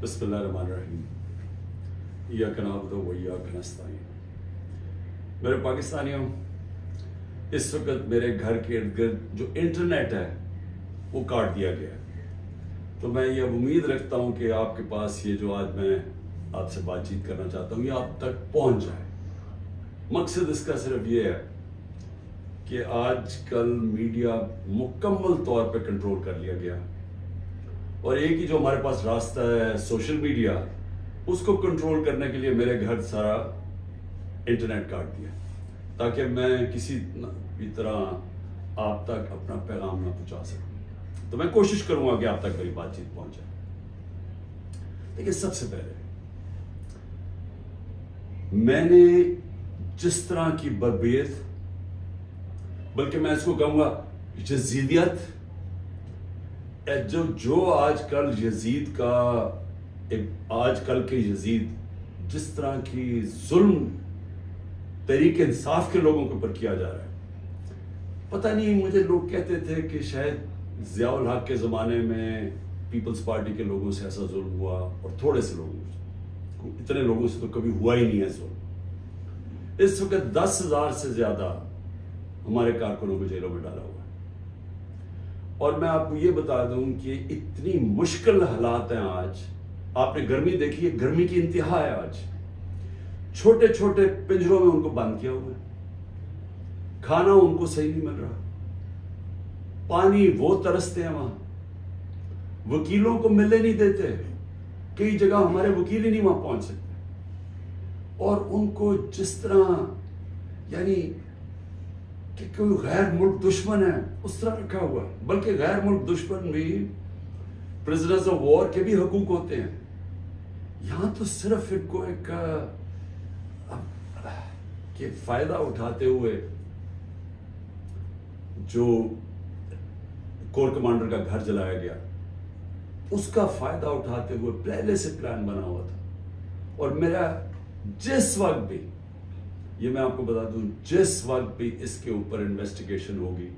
بسم اللہ الرحمن الرحیم ایاک نعبد و ایاک نستعین۔ میرے پاکستانیوں، اس وقت میرے گھر کے ارد گرد جو انٹرنیٹ ہے وہ کاٹ دیا گیا ہے، تو میں یہ امید رکھتا ہوں کہ آپ کے پاس یہ جو آج میں آپ سے بات چیت کرنا چاہتا ہوں یہ آپ تک پہنچ جائے۔ مقصد اس کا صرف یہ ہے کہ آج کل میڈیا مکمل طور پہ کنٹرول کر لیا گیا، اور ایک ہی جو ہمارے پاس راستہ ہے سوشل میڈیا، اس کو کنٹرول کرنے کے لیے میرے گھر سارا انٹرنیٹ کاٹ دیا تاکہ میں کسی بھی طرح آپ تک اپنا پیغام نہ پہنچا سکوں۔ تو میں کوشش کروں گا کہ آپ تک میری بات چیت پہنچے۔ دیکھیں، سب سے پہلے میں نے جس طرح کی بربریت، بلکہ میں اس کو کہوں گا یزیدیت، جو آج کل یزید کا آج کل کے یزید جس طرح کی ظلم تحریک انصاف کے لوگوں کے اوپر کیا جا رہا ہے، پتہ نہیں، مجھے لوگ کہتے تھے کہ شاید ضیاء الحق کے زمانے میں پیپلز پارٹی کے لوگوں سے ایسا ظلم ہوا، اور تھوڑے سے لوگوں سے، اتنے لوگوں سے تو کبھی ہوا ہی نہیں ہے ظلم۔ اس وقت 10,000 سے زیادہ ہمارے کارکنوں کو جیلوں میں ڈالا ہوا ہے، اور میں آپ کو یہ بتا دوں کہ اتنی مشکل حالات ہیں آج۔ آپ نے گرمی دیکھی ہے، گرمی کی انتہا ہے آج۔ چھوٹے چھوٹے پنجروں میں ان کو بند کیا ہوا ہے، کھانا ان کو صحیح نہیں مل رہا، پانی وہ ترستے ہیں وہاں، وکیلوں کو ملنے نہیں دیتے، کئی جگہ ہمارے وکیل ہی نہیں وہاں پہنچ سکتے، اور ان کو جس طرح یعنی کہ کوئی غیر ملک دشمن ہے اس طرح رکھا ہوا ہے۔ بلکہ غیر ملک دشمن بھی پرزنرز آف وار کے بھی حقوق ہوتے ہیں، یہاں تو صرف ان کو ایک کہ فائدہ اٹھاتے ہوئے جو کور کمانڈر کا گھر جلایا گیا، اس کا فائدہ اٹھاتے ہوئے پہلے سے پلان بنا ہوا تھا، اور میرا جس وقت بھی، یہ میں آپ کو بتا دوں، جس وقت بھی اس کے اوپر انویسٹیگیشن ہوگی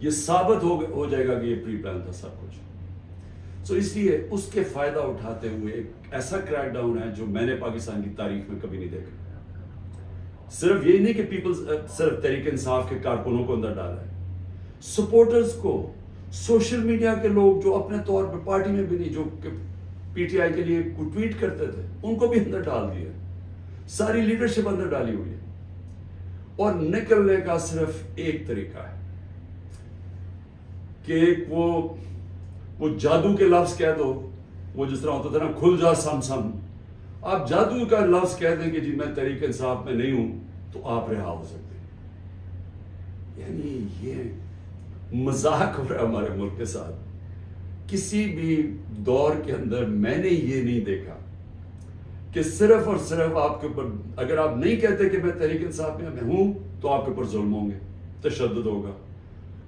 یہ ثابت ہو جائے گا کہ یہ پری پلان تھا سب کچھ۔ سو اس لیے اس کے فائدہ اٹھاتے ہوئے ایک ایسا کریک ڈاؤن ہے جو میں نے پاکستان کی تاریخ میں کبھی نہیں دیکھا۔ صرف یہی نہیں کہ صرف تحریک انصاف کے کارکنوں کو اندر ڈالا ہے، سپورٹرز کو، سوشل میڈیا کے لوگ جو اپنے طور پہ پارٹی میں بھی نہیں، جو پی ٹی آئی کے لیے کوئی ٹویٹ کرتے تھے، ان کو بھی اندر ڈال دیا، ساری لیڈرشپ اندر ڈالی ہوئی ہے، اور نکلنے کا صرف ایک طریقہ ہے کہ وہ جادو کے لفظ کہہ دو، وہ جس طرح ہوتا تھا نا، کھل جا سم سم، آپ جادو کا لفظ کہہ دیں کہ جی میں تحریک انصاف میں نہیں ہوں، تو آپ رہا ہو سکتے ہیں۔ یعنی یہ مذاق ہو رہا ہے ہمارے ملک کے ساتھ۔ کسی بھی دور کے اندر میں نے یہ نہیں دیکھا کہ صرف اور صرف آپ کے اوپر، اگر آپ نہیں کہتے کہ میں تحریک انصاف میں ہوں، تو آپ کے اوپر ظلم ہوں گے، تشدد ہوگا،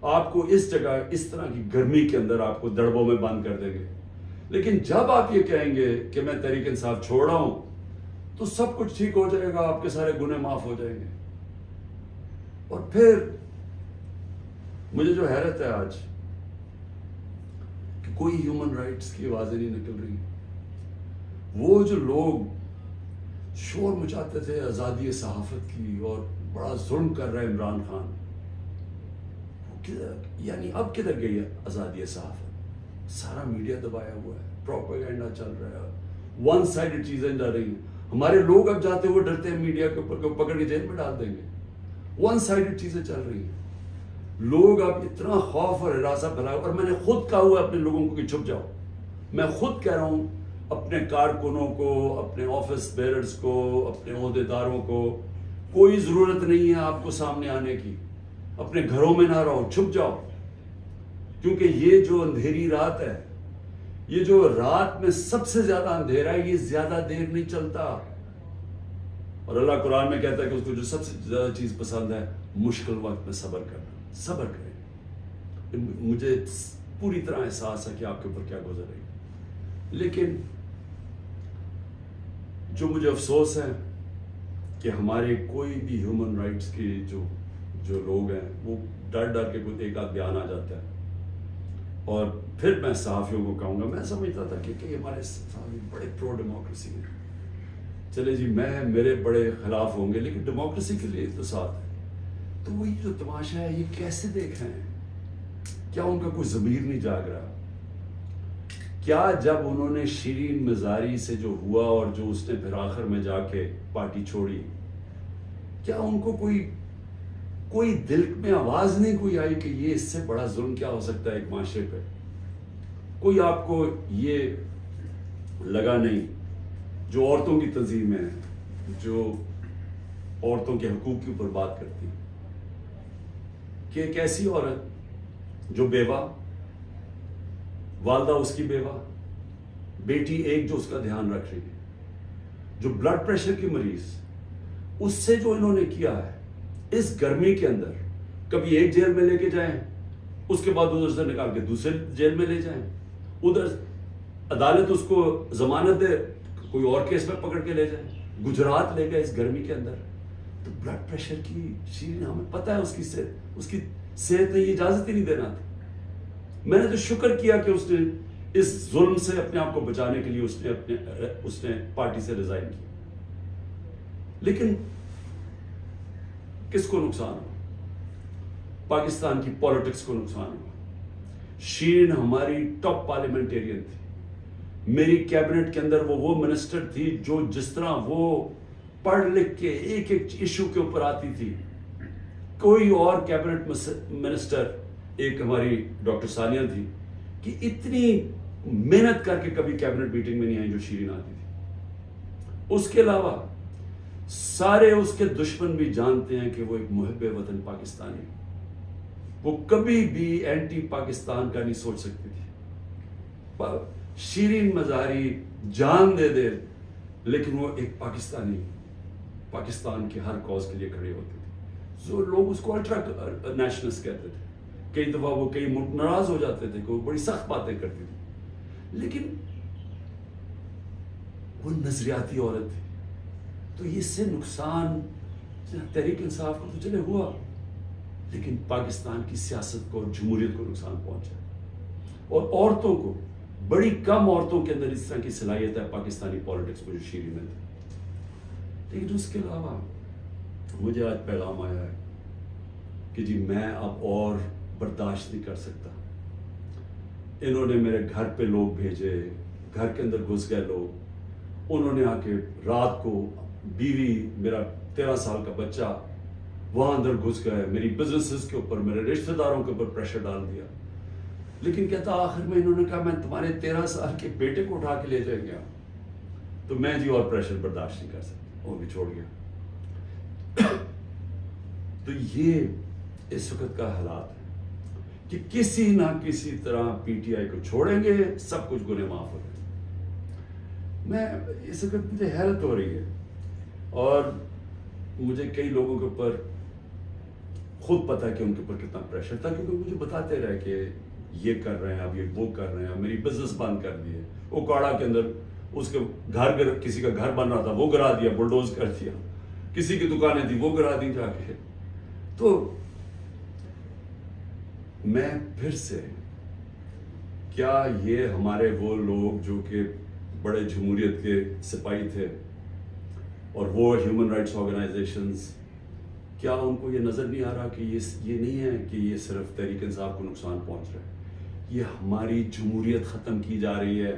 آپ کو اس جگہ اس طرح کی گرمی کے اندر آپ کو دڑبوں میں بند کر دیں گے۔ لیکن جب آپ یہ کہیں گے کہ میں تحریک انصاف چھوڑ رہا ہوں، تو سب کچھ ٹھیک ہو جائے گا، آپ کے سارے گناہ معاف ہو جائیں گے۔ اور پھر مجھے جو حیرت ہے آج کہ کوئی ہیومن رائٹس کی آوازیں نہیں نکل رہی۔ وہ جو لوگ شور مچاتے تھے آزادی صحافت کی اور بڑا ظلم کر رہا ہے عمران خان، یعنی اب کدھر گئی ہے آزادی صحافت؟ سارا میڈیا دبایا ہوا ہے، پروپیگنڈا چل رہا ہے، ون سائیڈڈ چیزیں جا رہی ہیں۔ ہمارے لوگ اب جاتے ہوئے ڈرتے ہیں میڈیا کے اوپر، پکڑ کے جیل میں ڈال دیں گے، ون سائیڈڈ چیزیں چل رہی ہیں۔ لوگ اب اتنا خوف اور ہراساں پھیلا، اور میں نے خود کہا ہوا ہے اپنے لوگوں کو کہ چھپ جاؤ۔ میں خود کہہ رہا ہوں اپنے کارکنوں کو، اپنے آفس بیررز کو، اپنے عہدیداروں کو، کوئی ضرورت نہیں ہے آپ کو سامنے آنے کی، اپنے گھروں میں نہ رہو، چھپ جاؤ، کیونکہ یہ جو اندھیری رات ہے، یہ جو رات میں سب سے زیادہ اندھیرا ہے، یہ زیادہ دیر نہیں چلتا۔ اور اللہ قرآن میں کہتا ہے کہ اس کو جو سب سے زیادہ چیز پسند ہے، مشکل وقت میں صبر کرنا۔ صبر کریں، مجھے پوری طرح احساس ہے کہ آپ کے اوپر کیا گزر رہی ہے، لیکن جو مجھے افسوس ہے کہ ہمارے کوئی بھی ہیومن رائٹس کے جو لوگ ہیں، وہ ڈر ڈر کے کوئی ایک آدھ بیان آ جاتا ہے، اور پھر میں صحافیوں کو کہوں گا، میں سمجھتا تھا کہ ہمارے صحافی بڑے پرو ڈیموکریسی ہیں، چلے جی میرے بڑے خلاف ہوں گے لیکن ڈیموکریسی کے لیے تو ساتھ ہے. تو وہی جو تماشا ہے یہ کیسے دیکھ رہے ہیں؟ کیا ان کا کوئی ضمیر نہیں جاگ رہا؟ کیا جب انہوں نے شیرین مزاری سے جو ہوا اور جو اس نے پھر آخر میں جا کے پارٹی چھوڑی، کیا ان کو کوئی دل میں آواز نہیں کوئی آئی کہ یہ اس سے بڑا ظلم کیا ہو سکتا ہے ایک معاشرے پہ؟ کوئی آپ کو یہ لگا نہیں؟ جو عورتوں کی تنظیمیں ہیں، جو عورتوں کے حقوق کے اوپر بات کرتی ہیں، کہ ایک ایسی عورت جو بیوہ، والدہ اس کی بیوہ، بیٹی ایک جو اس کا دھیان رکھ رہی ہے، جو بلڈ پریشر کی مریض، اس سے جو انہوں نے کیا ہے اس گرمی کے اندر، کبھی ایک جیل میں لے کے جائیں، اس کے بعد ادھر سے نکال کے دوسرے جیل میں لے جائیں، ادھر عدالت اس کو ضمانت دے، کوئی اور کیس میں پکڑ کے لے جائیں، گجرات لے گئے اس گرمی کے اندر. تو بلڈ پریشر کی شیرین، ہمیں پتہ ہے اس کی صحت نے یہ اجازت ہی نہیں دینا تھی. میں نے تو شکر کیا کہ اس نے اس ظلم سے اپنے آپ کو بچانے کے لیے اس نے پارٹی سے ریزائن کیا. لیکن کس کو نقصان ہوا؟ پاکستان کی پالیٹکس کو نقصان ہوا. شیرین ہماری ٹاپ پارلیمنٹیرین تھی. میری کیبنٹ کے اندر وہ منسٹر تھی جو جس طرح وہ پڑھ لکھ کے ایک ایشو کے اوپر آتی تھی، کوئی اور کیبنٹ منسٹر، ایک ہماری ڈاکٹر ثانیہ تھی کہ اتنی محنت کر کے کبھی کیبنٹ میٹنگ میں نہیں آئی جو شیرین آتی تھی. اس کے علاوہ سارے اس کے دشمن بھی جانتے ہیں کہ وہ ایک محب وطن پاکستانی، وہ کبھی بھی اینٹی پاکستان کا نہیں سوچ سکتی تھی. شیرین مزاری جان دے دے لیکن وہ ایک پاکستان کے ہر کاز کے لیے کھڑے ہوتے تھے. جو لوگ اس کو الٹرا نیشنلسٹ کہتے تھے، کئی دفعہ وہ کئی ناراض ہو جاتے تھے کہ وہ بڑی سخت باتیں کرتی تھی، لیکن وہ نظریاتی عورت تھی. تو اس سے نقصان تحریک انصاف کو تو چلے ہوا، لیکن پاکستان کی سیاست کو اور جمہوریت کو نقصان پہنچا. اور عورتوں کو، بڑی کم عورتوں کے اندر اس طرح کی صلاحیت ہے پاکستانی پالیٹکس کو جو شیرین میں تھی. لیکن اس کے علاوہ مجھے آج پیغام آیا ہے کہ جی میں اب اور برداشت نہیں کر سکتا. انہوں نے میرے گھر پہ لوگ بھیجے، گھر کے اندر گھس گئے لوگ. انہوں نے آ کے رات کو بیوی، میرا 13 سال کا بچہ وہاں اندر گھس گئے، میری بزنسز کے اوپر، میرے رشتہ داروں کے اوپر پریشر ڈال دیا. لیکن کہتا آخر میں انہوں نے کہا میں تمہارے 13 سال کے بیٹے کو اٹھا کے لے جائیں گا. تو میں جی اور پریشر برداشت نہیں کر سکتا، وہ بھی چھوڑ گیا. تو یہ اس وقت کا حالات ہے کہ کسی نہ کسی طرح پی ٹی آئی کو چھوڑیں گے، سب کچھ گناہ معاف ہو جائیں. میں اس وقت مجھے حیرت ہو رہی ہے، اور مجھے کئی لوگوں کے اوپر خود پتا ہے کہ ان کے اوپر کتنا پریشر تھا، کیونکہ مجھے بتاتے رہے کہ یہ کر رہے ہیں، اب یہ وہ کر رہے ہیں، میری بزنس بند کر دیے. اوکاڑا کے اندر اس کے گھر، کسی کا گھر بن رہا تھا وہ گرا دیا، بلڈوز کر دیا. کسی کی دکانیں تھی وہ گرا دی جا کے. تو میں پھر سے، کیا یہ ہمارے وہ لوگ جو کہ بڑے جمہوریت کے سپاہی تھے اور وہ ہیومن رائٹس آرگنائزیشنز، کیا ان کو یہ نظر نہیں آ رہا کہ یہ نہیں ہے کہ یہ صرف تحریک انصاف کو نقصان پہنچ رہا ہے، یہ ہماری جمہوریت ختم کی جا رہی ہے.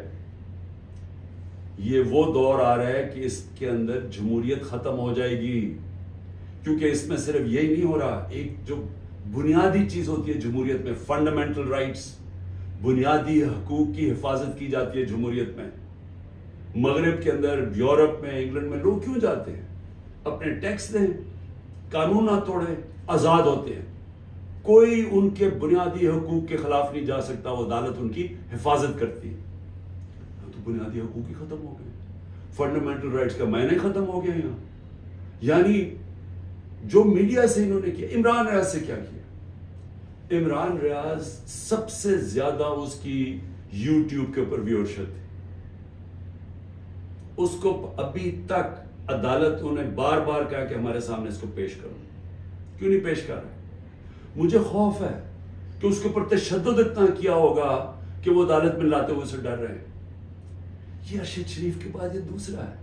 یہ وہ دور آ رہا ہے کہ اس کے اندر جمہوریت ختم ہو جائے گی. کیونکہ اس میں صرف یہی نہیں ہو رہا، ایک جو بنیادی چیز ہوتی ہے جمہوریت میں، فنڈامنٹل رائٹس، بنیادی حقوق کی حفاظت کی جاتی ہے جمہوریت میں. مغرب کے اندر، یورپ میں، انگلینڈ میں لوگ کیوں جاتے ہیں؟ اپنے ٹیکس دیں، قانون نہ توڑیں، آزاد ہوتے ہیں. کوئی ان کے بنیادی حقوق کے خلاف نہیں جا سکتا، وہ عدالت ان کی حفاظت کرتی ہے. تو بنیادی حقوق ہی ختم ہو گئے، فنڈامنٹل رائٹس کا معنی ختم ہو گیا یہاں. یعنی جو میڈیا سے انہوں نے کیا، عمران ریاض سے کیا کیا؟ عمران ریاض سب سے زیادہ اس کی یوٹیوب کے اوپر ویورشپ تھی. اس کو ابھی تک عدالت نے بار بار کہا کہ ہمارے سامنے اس کو پیش کرو. کیوں نہیں پیش کر رہے؟ مجھے خوف ہے کہ اس کے اوپر تشدد اتنا کیا ہوگا کہ وہ عدالت میں لاتے ہوئے سے ڈر رہے ہیں. یہ ارشد شریف کے بعد یہ دوسرا ہے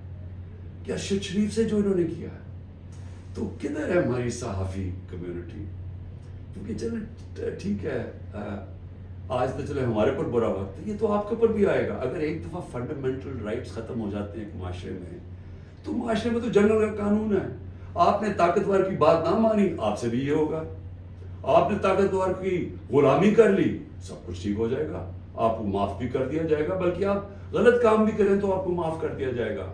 کہ ارشد شریف سے جو انہوں نے کیا ہے. تو کدھر ہے ہماری صحافی کمیونٹی؟ کیونکہ چلے ٹھیک ہے، آج تو چلے ہمارے پر برا وقت ہے، یہ تو آپ کے اوپر بھی آئے گا. اگر ایک دفعہ فنڈامنٹل رائٹس ختم ہو جاتے ہیں ایک معاشرے میں، تو معاشرے میں تو جنگل کا قانون ہے. آپ نے طاقتور کی بات نہ مانی، آپ سے بھی یہ ہوگا. آپ نے طاقتور کی غلامی کر لی، سب کچھ ٹھیک ہو جائے گا، آپ کو معاف بھی کر دیا جائے گا، بلکہ آپ غلط کام بھی کریں تو آپ کو معاف کر دیا جائے گا.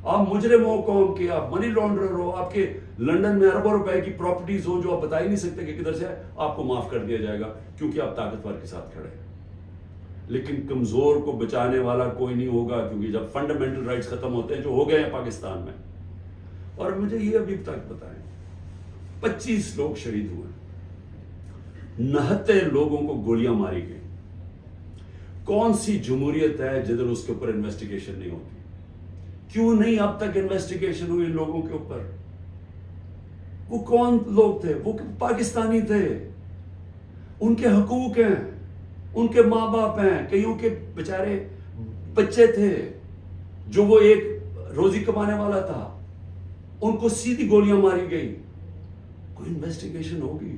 آپ مجرم ہو قوم کے، آپ منی لانڈرر ہو، آپ کے لندن میں اربوں روپے کی پراپرٹیز ہو جو آپ بتا ہی نہیں سکتے کہ کدھر سے ہے، آپ کو معاف کر دیا جائے گا کیونکہ آپ طاقتور کے ساتھ کھڑے ہیں. لیکن کمزور کو بچانے والا کوئی نہیں ہوگا، کیونکہ جب فنڈامنٹل رائٹس ختم ہوتے ہیں جو ہو گئے ہیں پاکستان میں. اور مجھے یہ ابھی تک بتائیں، 25 لوگ شہید ہوئے، 69 لوگوں کو گولیاں ماری گئی. کون سی جمہوریت ہے جدھر اس کے اوپر انویسٹیگیشن نہیں ہوتی؟ کیوں نہیں اب تک انویسٹیگیشن ہوئی ان لوگوں کے اوپر؟ وہ کون لوگ تھے؟ وہ پاکستانی تھے، ان کے حقوق ہیں، ان کے ماں باپ ہیں، کئیوں کے بیچارے بچے تھے جو وہ ایک روزی کمانے والا تھا، ان کو سیدھی گولیاں ماری گئی. کوئی انویسٹیگیشن ہوگی؟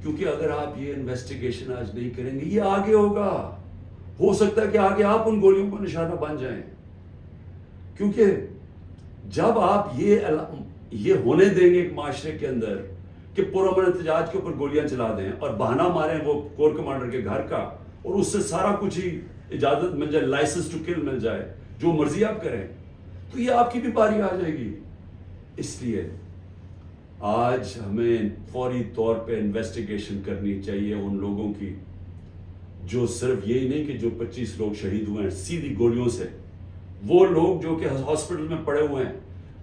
کیونکہ اگر آپ یہ انویسٹیگیشن آج نہیں کریں گے، یہ آگے ہوگا. ہو سکتا ہے کہ آگے آپ ان گولیوں کو نشانہ بن جائیں. کیونکہ جب آپ یہ ہونے دیں گے ایک معاشرے کے اندر کہ پرامن احتجاج کے اوپر گولیاں چلا دیں اور بہانہ ماریں وہ کور کمانڈر کے گھر کا، اور اس سے سارا کچھ ہی اجازت مل جائے، لائسنس ٹو کل مل جائے، جو مرضی آپ کریں، تو یہ آپ کی بھی باری آ جائے گی. اس لیے آج ہمیں فوری طور پہ انویسٹیگیشن کرنی چاہیے ان لوگوں کی، جو صرف یہی نہیں کہ جو 25 لوگ شہید ہوئے ہیں سیدھی گولیوں سے، وہ لوگ جو کہ ہاسپٹل میں پڑے ہوئے ہیں.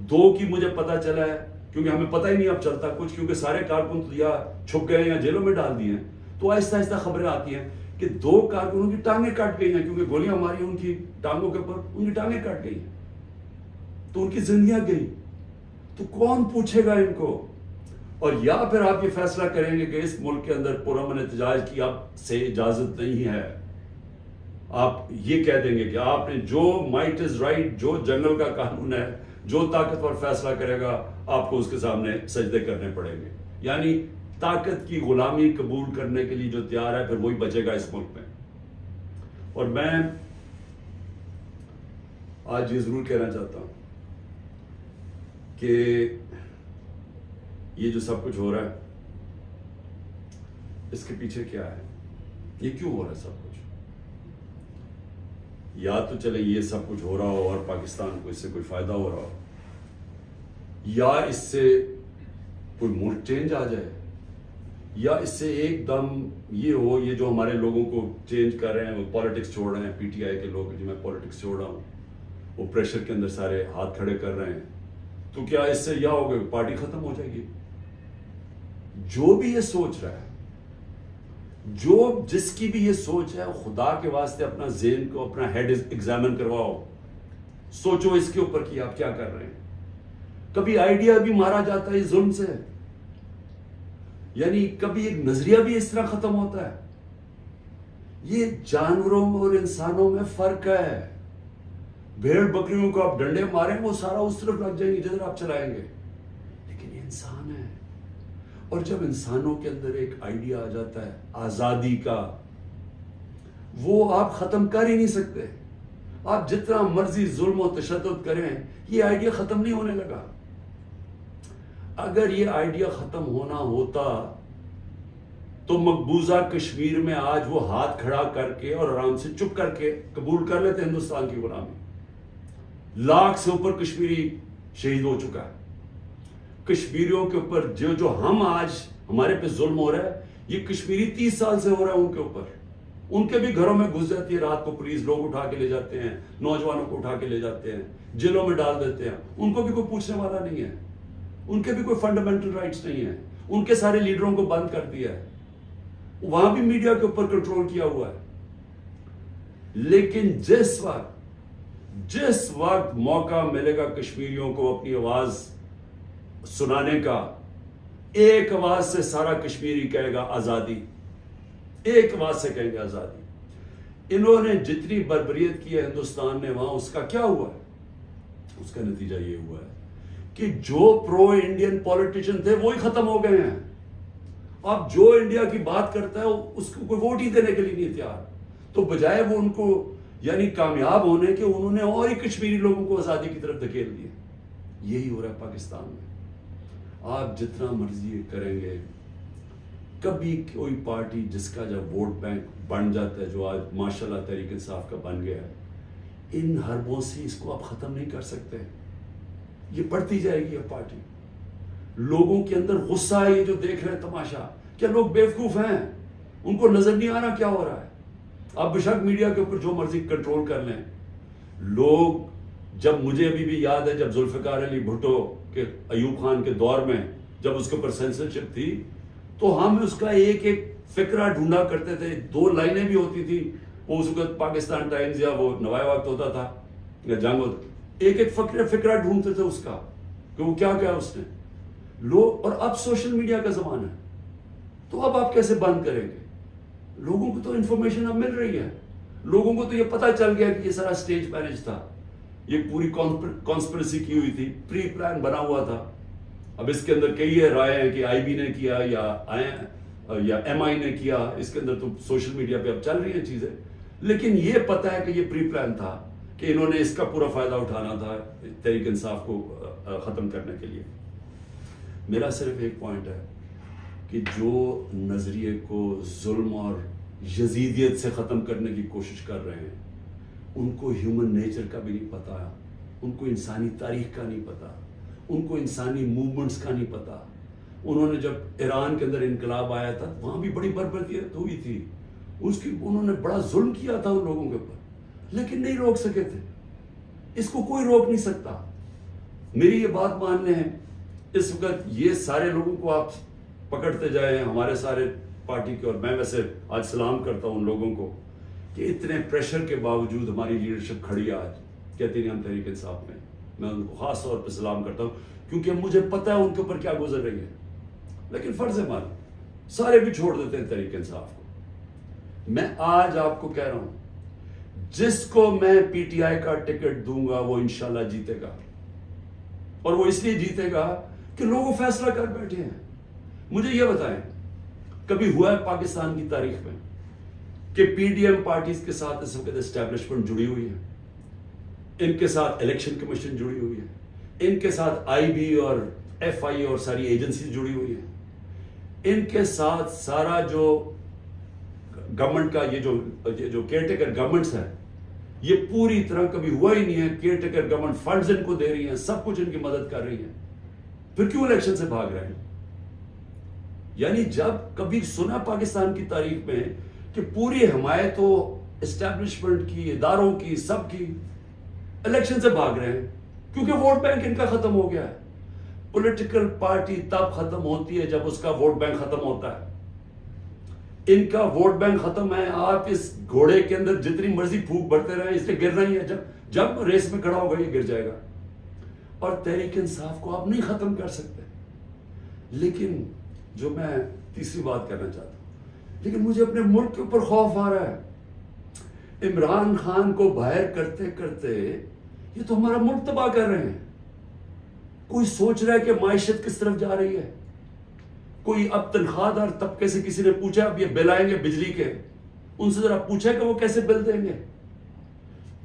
2 کی مجھے پتا چلا ہے، کیونکہ ہمیں پتہ ہی نہیں اب چلتا کچھ، کیونکہ سارے کارکن یا چھپ گئے یا جیلوں میں ڈال دیے ہیں. تو آہستہ آہستہ خبریں آتی ہیں کہ 2 کارکنوں کی ٹانگیں کٹ گئی ہیں، کیونکہ گولیاں ماری ان کی ٹانگوں کے اوپر، ان کی ٹانگیں کٹ گئی ہیں، تو ان کی زندگیاں گئی. تو کون پوچھے گا ان کو؟ اور یا پھر آپ یہ فیصلہ کریں گے کہ اس ملک کے اندر پرامن احتجاج کی اب سے اجازت نہیں ہے. آپ یہ کہہ دیں گے کہ آپ نے جو مائٹ از رائٹ، جو جنگل کا قانون ہے، جو طاقتور فیصلہ کرے گا آپ کو اس کے سامنے سجدے کرنے پڑیں گے. یعنی طاقت کی غلامی قبول کرنے کے لیے جو تیار ہے، پھر وہی بچے گا اس ملک میں. اور میں آج یہ ضرور کہنا چاہتا ہوں کہ یہ جو سب کچھ ہو رہا ہے اس کے پیچھے کیا ہے؟ یہ کیوں ہو رہا ہے سب کچھ؟ یا تو چلے یہ سب کچھ ہو رہا ہو اور پاکستان کو اس سے کوئی فائدہ ہو رہا ہو، یا اس سے کوئی ملک چینج آ جائے، یا اس سے ایک دم یہ ہو، یہ جو ہمارے لوگوں کو چینج کر رہے ہیں، وہ پالیٹکس چھوڑ رہے ہیں، پی ٹی آئی کے لوگ جو میں پالیٹکس چھوڑ رہا ہوں، وہ پریشر کے اندر سارے ہاتھ کھڑے کر رہے ہیں، تو کیا اس سے یہ ہوگا کہ پارٹی ختم ہو جائے گی؟ جو بھی یہ سوچ رہا ہے، جس کی بھی یہ سوچ ہے، خدا کے واسطے اپنا ذہن کو، اپنا ہیڈ ایگزامن کرواؤ، سوچو اس کے اوپر کہ آپ کیا کر رہے ہیں. کبھی آئیڈیا بھی مارا جاتا ہے اس ظلم سے، یعنی کبھی ایک نظریہ بھی اس طرح ختم ہوتا ہے. یہ جانوروں اور انسانوں میں فرق ہے. بھیڑ بکریوں کو آپ ڈنڈے ماریں، وہ سارا اس طرف لگ جائیں گے جدھر آپ چلائیں گے، لیکن یہ انسان ہے. اور جب انسانوں کے اندر ایک آئیڈیا آ جاتا ہے آزادی کا، وہ آپ ختم کر ہی نہیں سکتے. آپ جتنا مرضی ظلم و تشدد کریں، یہ آئیڈیا ختم نہیں ہونے لگا. اگر یہ آئیڈیا ختم ہونا ہوتا تو مقبوضہ کشمیر میں آج وہ ہاتھ کھڑا کر کے اور آرام سے چپ کر کے قبول کر لیتے ہندوستان کی غلامی. لاکھ سے اوپر کشمیری شہید ہو چکا ہے. کشمیریوں کے اوپر جو ہم آج ہمارے پہ ظلم ہو رہا ہے، یہ کشمیری 30 سال سے ہو رہا ہے ان کے اوپر. ان کے بھی گھروں میں گھس جاتی ہے رات کو پولیس، لوگ اٹھا کے لے جاتے ہیں، نوجوانوں کو اٹھا کے لے جاتے ہیں، جیلوں میں ڈال دیتے ہیں. ان کو بھی کوئی پوچھنے والا نہیں ہے، ان کے بھی کوئی فنڈامنٹل رائٹس نہیں ہے. ان کے سارے لیڈروں کو بند کر دیا ہے. وہاں بھی میڈیا کے اوپر کنٹرول کیا ہوا ہے. لیکن جس وقت موقع ملے گا کشمیریوں کو اپنی آواز سنانے کا، ایک آواز سے سارا کشمیری کہے گا آزادی. ایک بات سے کہیں گے آزادی. انہوں نے جتنی بربریت کی ہے ہندوستان نے وہاں، اس کا کیا ہوا ہے؟ اس کا نتیجہ یہ ہوا ہے کہ جو پرو انڈین پولیٹیشین تھے وہی ختم ہو گئے ہیں. اب جو انڈیا کی بات کرتا ہے اس کو کوئی ووٹ ہی دینے کے لیے نہیں تیار. تو بجائے وہ ان کو یعنی کامیاب ہونے کے، انہوں نے اور ہی کشمیری لوگوں کو آزادی کی طرف دھکیل دیا. یہی ہو رہا ہے پاکستان میں. آپ جتنا مرضی کریں گے، کبھی کوئی پارٹی جس کا جب ووٹ بینک بن جاتا ہے، جو آج ماشاءاللہ تحریک انصاف کا بن گیا ہے، ان حربوں سے اس کو آپ ختم نہیں کر سکتے. یہ بڑھتی جائے گی یہ پارٹی. لوگوں کے اندر غصہ ہے، یہ جو دیکھ رہے ہیں تماشا. کیا لوگ بیوقوف ہیں؟ ان کو نظر نہیں آ رہا کیا ہو رہا ہے؟ آپ بشک میڈیا کے اوپر جو مرضی کنٹرول کر لیں. لوگ جب مجھے ابھی بھی یاد ہے جب ذوالفقار علی بھٹو کے ایوب خان کے دور میں جب اس کے اوپر سینسرشپ تھی، تو ہم اس کا ایک ایک فقرہ ڈھونڈا کرتے تھے. 2 لائنیں بھی ہوتی تھی. وہ اس وقت پاکستان ٹائمز یا وہ نوائے وقت ہوتا تھا یا جنگ ہوتا، ایک ایک فقرہ ڈھونڈتے تھے اس کا کہ وہ کیا کیا اس نے. لوگ اور اب سوشل میڈیا کا زمانہ ہے، تو اب آپ کیسے بند کریں گے؟ لوگوں کو تو انفارمیشن اب مل رہی ہے. لوگوں کو تو یہ پتہ چل گیا کہ یہ سارا سٹیج مینج تھا، یہ پوری کانسپریسی کی ہوئی تھی، پری پلان بنا ہوا تھا. اب اس کے اندر کئی رائے ہیں کہ آئی بی نے کیا یا ایم آئی نے کیا. اس کے اندر تو سوشل میڈیا پہ اب چل رہی ہیں چیزیں. لیکن یہ پتہ ہے کہ یہ پری پلان تھا کہ انہوں نے اس کا پورا فائدہ اٹھانا تھا تحریک انصاف کو ختم کرنے کے لیے. میرا صرف ایک پوائنٹ ہے کہ جو نظریے کو ظلم اور یزیدیت سے ختم کرنے کی کوشش کر رہے ہیں، ان کو ہیومن نیچر کا بھی نہیں پتا، ان کو انسانی تاریخ کا نہیں پتا، ان کو انسانی موومنٹس کا نہیں پتا. انہوں نے جب ایران کے اندر انقلاب آیا تھا وہاں بھی بڑی بربریت ہوئی تھی. انہوں نے بڑا ظلم کیا تھا ان لوگوں کے اوپر، لیکن نہیں روک سکے تھے. اس کو کوئی روک نہیں سکتا. میری یہ بات مان لیں، اس وقت یہ سارے لوگوں کو آپ پکڑتے جائیں، ہمارے سارے پارٹی کے، اور میں ویسے آج سلام کرتا ہوں ان لوگوں کو کہ اتنے پریشر کے باوجود ہماری لیڈرشپ کھڑی ہے. آج کہتے ہیں ہم تحریک انصاف میں ان کو خاص طور پہ سلام کرتا ہوں، کیونکہ مجھے پتہ ہے ان کے اوپر کیا گزر رہی ہے. لیکن فرض ہے مان سارے بھی چھوڑ دیتے ہیں تحریک انصاف کو. میں آج آپ کو کہہ رہا ہوں، جس کو میں پی ٹی آئی کا ٹکٹ دوں گا وہ انشاءاللہ جیتے گا. اور وہ اس لیے جیتے گا کہ لوگ فیصلہ کر بیٹھے ہیں. مجھے یہ بتائیں، کبھی ہوا ہے پاکستان کی تاریخ میں کہ پی ڈی ایم پارٹیز کے ساتھ اس وقت اسٹیبلشمنٹ جڑی ہوئی ہے، ان کے ساتھ الیکشن کمیشن جڑی ہوئی ہے، ان کے ساتھ آئی بی اور ایف آئی اور ساری ایجنسیز جڑی ہوئی ہیں، ان کے ساتھ سارا جو گورنمنٹ کا یہ جو کیئر ٹیکر گورنمنٹس ہے، یہ پوری طرح کبھی ہوا ہی نہیں ہے. Care taker government funds in کو دے رہی ہیں، سب کچھ ان کی مدد کر رہی ہیں. پھر کیوں الیکشن سے بھاگ رہے ہیں؟ یعنی جب کبھی سنا پاکستان کی تاریخ میں کہ پوری حمایت ہو اسٹیبلشمنٹ کی، اداروں کی، سب کی، الیکشن سے بھاگ رہے ہیں کیونکہ ووٹ بینک ان کا ختم ہو گیا ہے. پولیٹیکل پارٹی تب ختم ہوتی ہے جب اس کا ووٹ بینک ختم ہوتا ہے. ان کا ووٹ بینک ختم ہے. آپ اس گھوڑے کے اندر جتنی مرضی پھونک بڑھتے رہیں، اس نے گرنا ہی ہے. جب ریس میں کھڑا ہوگا یہ گر جائے گا. اور تحریک انصاف کو آپ نہیں ختم کر سکتے. لیکن جو میں تیسری بات کرنا چاہتا ہوں، لیکن مجھے اپنے ملک کے اوپر خوف آ رہا ہے. عمران خان کو باہر کرتے کرتے یہ تو ہمارا ملک تباہ کر رہے ہیں. کوئی سوچ رہا ہے کہ معیشت کس طرف جا رہی ہے؟ کوئی اب تنخواہ دار طبقے سے کسی نے پوچھا اب یہ بل آئیں گے بجلی کے، ان سے ذرا پوچھا کہ وہ کیسے بل دیں گے؟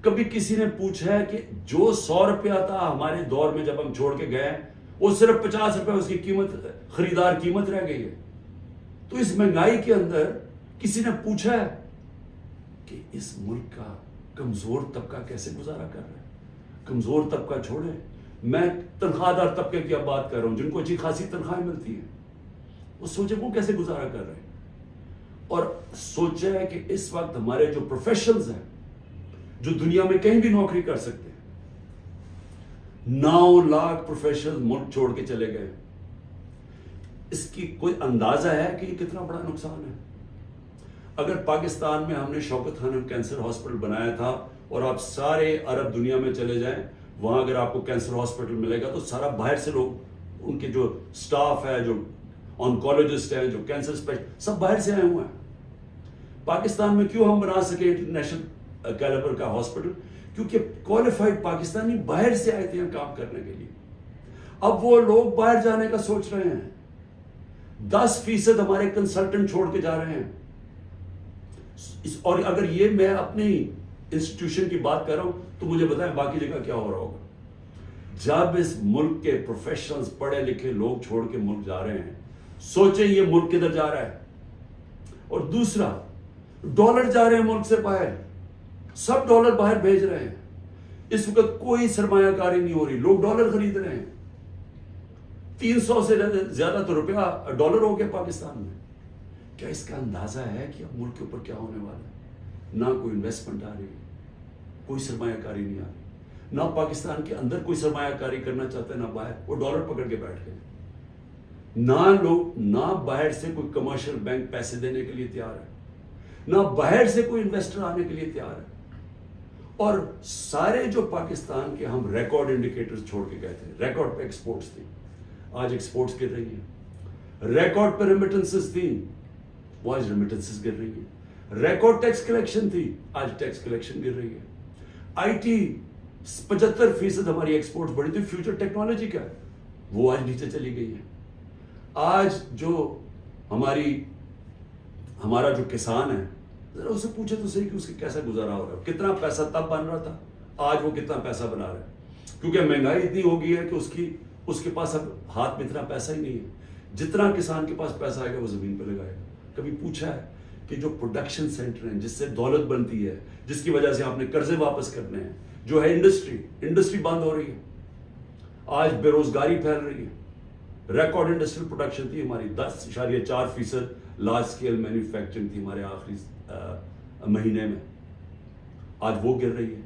کبھی کسی نے پوچھا ہے کہ جو 100 روپیہ تھا ہمارے دور میں جب ہم چھوڑ کے گئے، وہ صرف 50 روپے اس کی قیمت، خریدار قیمت رہ گئی ہے. تو اس مہنگائی کے اندر کسی نے پوچھا ہے کہ اس ملک کا کمزور طبقہ کیسے گزارا کر رہا ہے؟ کمزور طبقہ چھوڑے، میں تنخواہ دار طبقے کی اب بات کر رہا ہوں جن کو اچھی خاصی تنخواہیں ملتی ہیں. وہ سوچے وہ کیسے گزارا کر رہے ہیں. اور سوچے ہے کہ اس وقت ہمارے جو پروفیشنلز ہیں جو دنیا میں کہیں بھی نوکری کر سکتے ہیں، 9 لاکھ پروفیشنل ملک چھوڑ کے چلے گئے. اس کی کوئی اندازہ ہے کہ یہ کتنا بڑا نقصان ہے؟ اگر پاکستان میں ہم نے شوکت خانم کینسر ہاسپٹل بنایا تھا اور آپ سارے عرب دنیا میں چلے جائیں، وہاں اگر آپ کو کینسر ہاسپٹل ملے گا تو سارا باہر سے لوگ، ان کے جو سٹاف ہے، جو آنکولوجسٹ ہیں، جو کینسر اسپیشلسٹ، سب باہر سے آئے ہوئے ہیں. پاکستان میں کیوں ہم بنا سکے انٹرنیشنل کیلیبر کا ہاسپٹل؟ کیونکہ کوالیفائڈ پاکستانی باہر سے آئے تھے کام کرنے کے لیے. اب وہ لوگ باہر جانے کا سوچ رہے ہیں. 10% ہمارے کنسلٹنٹ چھوڑ کے جا رہے ہیں. اور اگر یہ میں اپنی انسٹیٹیوشن کی بات کر رہا ہوں تو مجھے بتائیں باقی جگہ کیا ہو رہا ہوگا. جب اس ملک کے پروفیشنلز پڑھے لکھے لوگ چھوڑ کے ملک جا رہے ہیں, سوچیں یہ ملک کدھر جا رہا ہے. اور دوسرا, ڈالر جا رہے ہیں ملک سے باہر, سب ڈالر باہر بھیج رہے ہیں. اس وقت کوئی سرمایہ کاری نہیں ہو رہی, لوگ ڈالر خرید رہے ہیں. 300 سے زیادہ تو روپیہ ڈالر ہو گیا پاکستان میں. کیا اس کا اندازہ ہے کہ اب ملک کے اوپر کیا ہونے والا ہے؟ نہ کوئی انویسٹمنٹ آ رہی ہے, کوئی سرمایہ کاری نہیں آ رہی, نہ پاکستان کے اندر کوئی سرمایہ کاری کرنا چاہتا ہے, نہ باہر. وہ ڈالر پکڑ کے بیٹھ گئے. نہ باہر سے کوئی کمرشل بینک پیسے دینے کے لیے تیار ہے, نہ باہر سے کوئی انویسٹر آنے کے لیے تیار ہے. اور سارے جو پاکستان کے ہم ریکارڈ انڈیکیٹرز چھوڑ کے گئے تھے, ریکارڈ پہ ایکسپورٹس تھی, آج ایکسپورٹس گر رہی ہیں. ریکارڈ پہ ریمیٹنسز تھیں, وہ آج ریمیٹنسز گر رہی ہیں. ریکارڈ ٹیکس کلیکشن تھی, آج ٹیکس کلیکشن گر رہی ہے. آئی ٹی 75% ہماری ایکسپورٹس بڑھی تھی, فیوچر ٹیکنالوجی کا, وہ آج نیچے چلی گئی ہے. آج جو ہمارا جو کسان ہے, ذرا اسے پوچھے تو صحیح کہ اس کے کیسا گزارا ہو رہا ہے. کتنا پیسہ تب بن رہا تھا, آج وہ کتنا پیسہ بنا رہا ہے. کیونکہ مہنگائی اتنی ہو گئی ہے کہ اس کے پاس اب ہاتھ میں اتنا پیسہ ہی نہیں ہے. جتنا کسان کے پاس پیسہ آئے گا وہ زمین پہ لگائے گا. کبھی پوچھا ہے کہ جو پروڈکشن سینٹر ہیں جس سے دولت بنتی ہے, جس کی وجہ سے آپ نے قرضے واپس کرنے ہیں, جو ہے انڈسٹری بند ہو رہی ہے. آج بے روزگاری پھیل رہی ہے. ریکارڈ انڈسٹریل پروڈکشن تھی ہماری, 10.4% لارج اسکیل مینوفیکچرنگ تھی ہمارے آخری مہینے میں, آج وہ گر رہی ہے.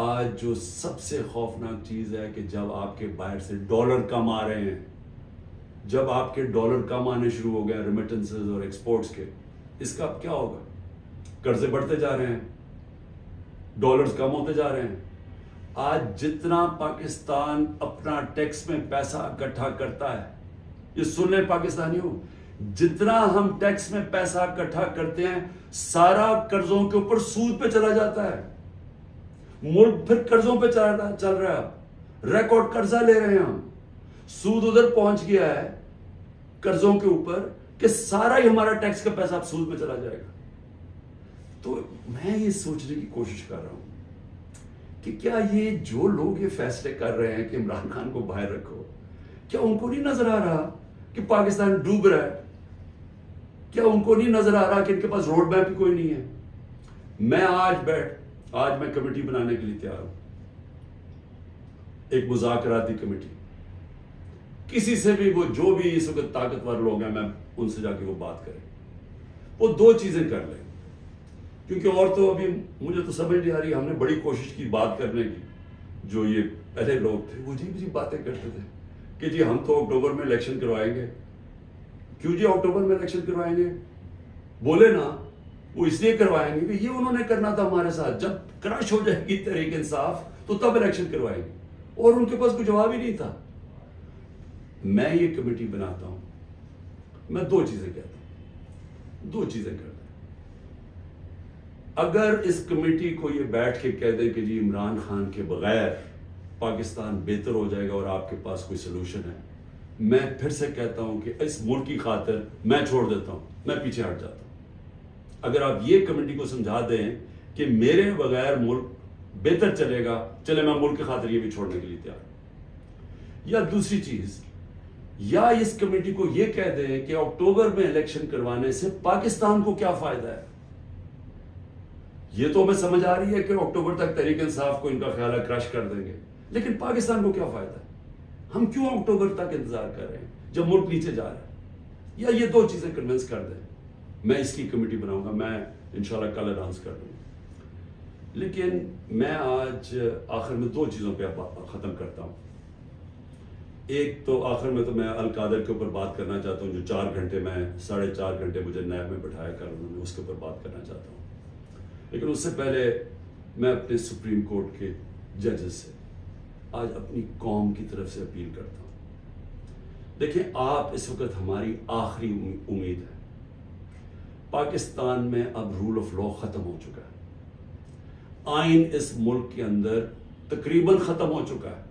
آج جو سب سے خوفناک چیز ہے کہ جب آپ کے باہر سے ڈالر کم آ رہے ہیں, جب آپ کے ڈالر کم آنے شروع ہو گئے ریمیٹنسز اور ایکسپورٹس کے, اس کا اب کیا ہوگا؟ قرضے بڑھتے جا رہے ہیں, ڈالرز کم ہوتے جا رہے ہیں. آج جتنا پاکستان اپنا ٹیکس میں پیسہ اکٹھا کرتا ہے, یہ سن لیں پاکستانیوں, جتنا ہم ٹیکس میں پیسہ اکٹھا کرتے ہیں سارا قرضوں کے اوپر سود پہ چلا جاتا ہے. ملک پھر قرضوں پہ چل رہا ہے. ریکارڈ قرضہ لے رہے ہیں ہم, سود ادھر پہنچ گیا ہے قرضوں کے اوپر کہ سارا ہی ہمارا ٹیکس کا پیسہ اب سود میں چلا جائے گا. تو میں یہ سوچنے کی کوشش کر رہا ہوں کہ کیا یہ جو لوگ یہ فیصلے کر رہے ہیں کہ عمران خان کو باہر رکھو, کیا ان کو نہیں نظر آ رہا کہ پاکستان ڈوب رہا ہے؟ کیا ان کو نہیں نظر آ رہا کہ ان کے پاس روڈ میپ ہی کوئی نہیں ہے؟ میں آج میں کمیٹی بنانے کے لیے تیار ہوں, ایک مذاکراتی کمیٹی. کسی سے بھی, وہ جو بھی اس وقت طاقتور لوگ ہیں, میں ان سے جا کے وہ بات کریں. وہ 2 چیزیں کر لیں, کیونکہ اور تو ابھی مجھے تو سمجھ نہیں آ رہی. ہم نے بڑی کوشش کی بات کرنے کی, جو یہ پہلے لوگ تھے وہ عجیب باتیں کرتے تھے کہ جی ہم تو اکتوبر میں الیکشن کروائیں گے. کیوں جی اکتوبر میں الیکشن کروائیں گے؟ بولے نا, وہ اس لیے کروائیں گے کہ یہ انہوں نے کرنا تھا ہمارے ساتھ, جب کرش ہو جائے گی تحریک انصاف تو تب الیکشن کروائیں گے, اور ان کے پاس کوئی جواب ہی نہیں تھا. میں یہ کمیٹی بناتا ہوں, میں 2 چیزیں کہتا ہوں, 2 چیزیں کرتا ہوں. اگر اس کمیٹی کو یہ بیٹھ کے کہہ دے کہ جی عمران خان کے بغیر پاکستان بہتر ہو جائے گا اور آپ کے پاس کوئی سلوشن ہے, میں پھر سے کہتا ہوں کہ اس ملک کی خاطر میں چھوڑ دیتا ہوں, میں پیچھے ہٹ جاتا ہوں. اگر آپ یہ کمیٹی کو سمجھا دیں کہ میرے بغیر ملک بہتر چلے گا, چلے میں ملک کی خاطر یہ بھی چھوڑنے کے لیے تیار ہوں. یا دوسری چیز, یا اس کمیٹی کو یہ کہہ دیں کہ اکتوبر میں الیکشن کروانے سے پاکستان کو کیا فائدہ ہے. یہ تو ہمیں سمجھ آ رہی ہے کہ اکتوبر تک تحریک انصاف کو ان کا خیال ہے کرش کر دیں گے, لیکن پاکستان کو کیا فائدہ ہے؟ ہم کیوں اکتوبر تک انتظار کر رہے ہیں جب ملک نیچے جا رہا ہے؟ یا یہ 2 چیزیں کنونس کر دیں. میں اس کی کمیٹی بناؤں گا, میں انشاءاللہ کل اناؤنس کر دوں گا. لیکن میں آج آخر میں 2 چیزوں پہ ختم کرتا ہوں. ایک تو آخر میں تو میں القادر کے اوپر بات کرنا چاہتا ہوں, جو 4 گھنٹے میں 4.5 گھنٹے مجھے نیب میں بٹھایا کر انہوں نے, اس کے اوپر بات کرنا چاہتا ہوں. لیکن اس سے پہلے میں اپنے سپریم کورٹ کے ججز سے آج اپنی قوم کی طرف سے اپیل کرتا ہوں. دیکھیں, آپ اس وقت ہماری آخری امید ہے. پاکستان میں اب رول آف لا ختم ہو چکا ہے، آئین اس ملک کے اندر تقریباً ختم ہو چکا ہے۔